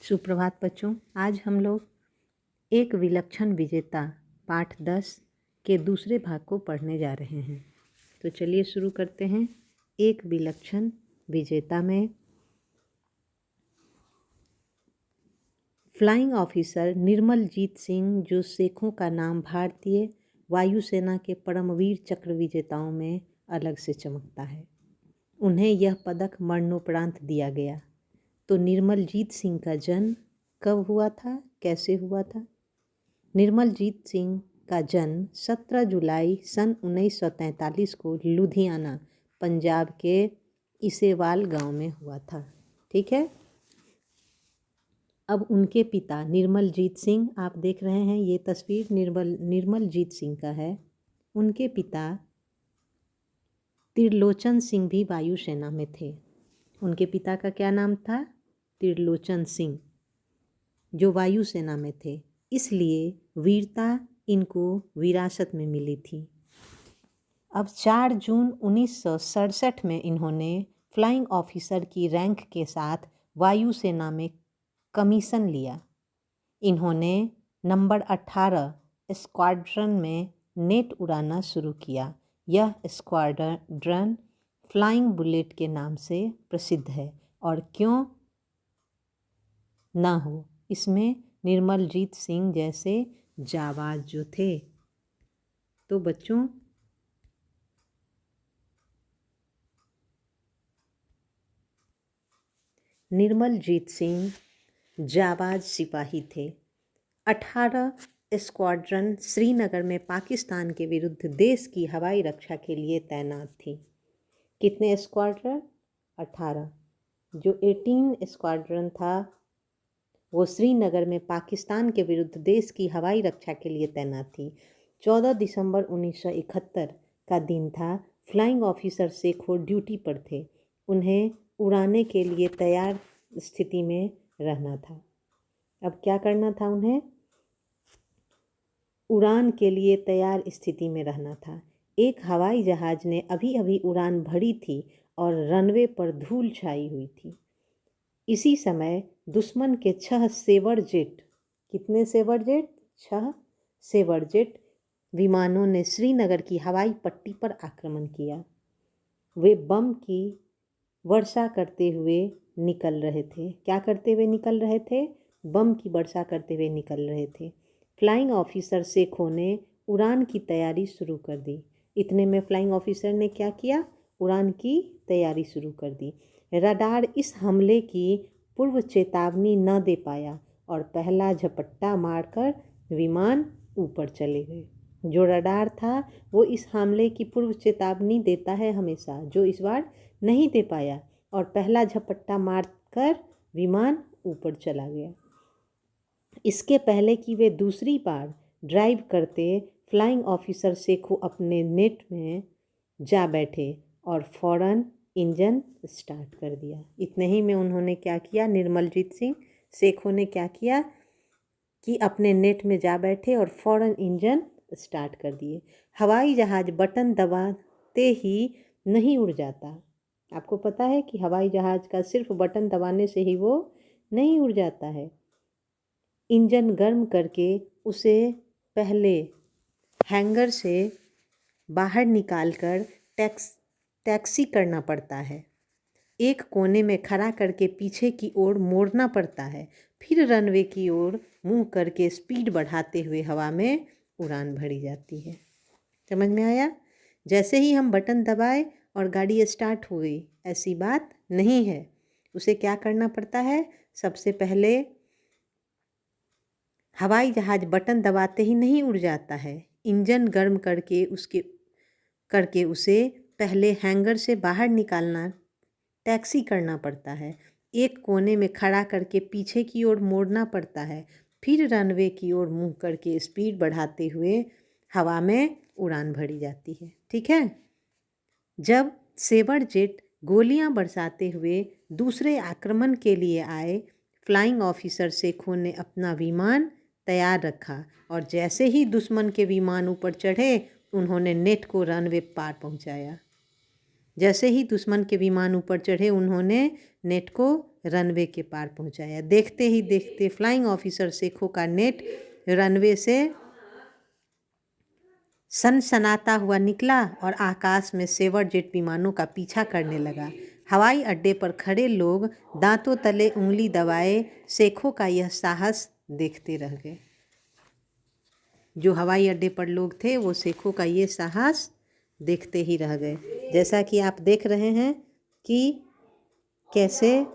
सुप्रभात बच्चों। आज हम लोग एक विलक्षण विजेता पाठ 10 के दूसरे भाग को पढ़ने जा रहे हैं। तो चलिए शुरू करते हैं। एक विलक्षण विजेता में फ्लाइंग ऑफिसर निर्मलजीत सिंह, जो सिखों का नाम भारतीय वायुसेना के परमवीर चक्र विजेताओं में अलग से चमकता है, उन्हें यह पदक मरणोपरांत दिया गया। तो निर्मलजीत सिंह का जन्म कब हुआ था, कैसे हुआ था? निर्मलजीत सिंह का जन्म 17 जुलाई सन 1943 को लुधियाना, पंजाब के इसेवाल गांव में हुआ था। ठीक है। अब उनके पिता निर्मलजीत सिंह, आप देख रहे हैं ये तस्वीर निर्मलजीत सिंह का है। उनके पिता त्रिलोचन सिंह भी वायुसेना में थे। उनके पिता का क्या नाम था? त्रिलोचन सिंह, जो वायुसेना में थे, इसलिए वीरता इनको विरासत में मिली थी। अब 4 जून 1967 में इन्होंने फ्लाइंग ऑफिसर की रैंक के साथ वायुसेना में कमीशन लिया। इन्होंने नंबर 18 स्क्वाड्रन में नेट उड़ाना शुरू किया। यह स्क्वाड्रन फ्लाइंग बुलेट के नाम से प्रसिद्ध है, और क्यों ना हो, इसमें निर्मलजीत सिंह जैसे जाबाज जो थे। तो बच्चों, निर्मलजीत सिंह जाबाज सिपाही थे। 18 स्क्वाड्रन श्रीनगर में पाकिस्तान के विरुद्ध देश की हवाई रक्षा के लिए तैनात थी। कितने स्क्वाड्रन? 18। जो 18 स्क्वाड्रन था वो श्रीनगर में पाकिस्तान के विरुद्ध देश की हवाई रक्षा के लिए तैनात थी। 14 दिसंबर 1971 का दिन था। फ्लाइंग ऑफिसर शेखो ड्यूटी पर थे। उन्हें उड़ाने के लिए तैयार स्थिति में रहना था। अब क्या करना था? उन्हें उड़ान के लिए तैयार स्थिति में रहना था। एक हवाई जहाज ने अभी अभी उड़ान भरी थी और रनवे पर धूल छाई हुई थी। इसी समय दुश्मन के 6 सेवर जेट, कितने सेवर जेट? 6 सेवर जेट विमानों ने श्रीनगर की हवाई पट्टी पर आक्रमण किया। वे बम की वर्षा करते हुए निकल रहे थे। क्या करते हुए निकल रहे थे? बम की वर्षा करते हुए निकल रहे थे। फ्लाइंग ऑफिसर शेखों ने उड़ान की तैयारी शुरू कर दी। इतने में फ्लाइंग ऑफिसर ने क्या किया? उड़ान की तैयारी शुरू कर दी। रडार इस हमले की पूर्व चेतावनी न दे पाया और पहला झपट्टा मारकर विमान ऊपर चले गए। जो रडार था वो इस हमले की पूर्व चेतावनी देता है हमेशा, जो इस बार नहीं दे पाया और पहला झपट्टा मारकर विमान ऊपर चला गया। इसके पहले कि वे दूसरी बार ड्राइव करते, फ्लाइंग ऑफिसर शेखो अपने नेट में जा बैठे और फौरन इंजन स्टार्ट कर दिया। इतने ही में उन्होंने क्या किया? निर्मलजीत सिंह शेखो ने क्या किया कि अपने नेट में जा बैठे और फौरन इंजन स्टार्ट कर दिए। हवाई जहाज बटन दबाते ही नहीं उड़ जाता। आपको पता है कि हवाई जहाज का सिर्फ बटन दबाने से ही वो नहीं उड़ जाता है। इंजन गर्म करके उसे पहले हैंगर से बाहर निकालकर टैक्सी करना पड़ता है। एक कोने में खड़ा करके पीछे की ओर मोड़ना पड़ता है, फिर रनवे की ओर मुंह करके स्पीड बढ़ाते हुए हवा में उड़ान भरी जाती है। समझ में आया? जैसे ही हम बटन दबाए और गाड़ी स्टार्ट हो गई, ऐसी बात नहीं है। उसे क्या करना पड़ता है? सबसे पहले हवाई जहाज बटन दबाते ही नहीं उड़ जाता है। इंजन गर्म करके उसे पहले हैंगर से बाहर निकालना, टैक्सी करना पड़ता है। एक कोने में खड़ा करके पीछे की ओर मोड़ना पड़ता है, फिर रनवे की ओर मुंह करके स्पीड बढ़ाते हुए हवा में उड़ान भरी जाती है। ठीक है। जब सेबर जेट गोलियां बरसाते हुए दूसरे आक्रमण के लिए आए, फ्लाइंग ऑफिसर शेखो ने अपना विमान तैयार रखा और जैसे ही दुश्मन के विमान ऊपर चढ़े, उन्होंने नेट को रनवे पार पहुंचाया। जैसे ही दुश्मन के विमान ऊपर चढ़े उन्होंने नेट को रनवे के पार पहुंचाया। देखते ही देखते फ्लाइंग ऑफिसर सेखों का नेट रनवे से सनसनाता हुआ निकला और आकाश में सेवर जेट विमानों का पीछा करने लगा। हवाई अड्डे पर खड़े लोग दांतों तले उंगली दबाए सेखों का यह साहस देखते रह गए। जो हवाई अड्डे पर लोग थे वो सेखों का ये साहस देखते ही रह गए। जैसा कि आप देख रहे हैं कि कैसे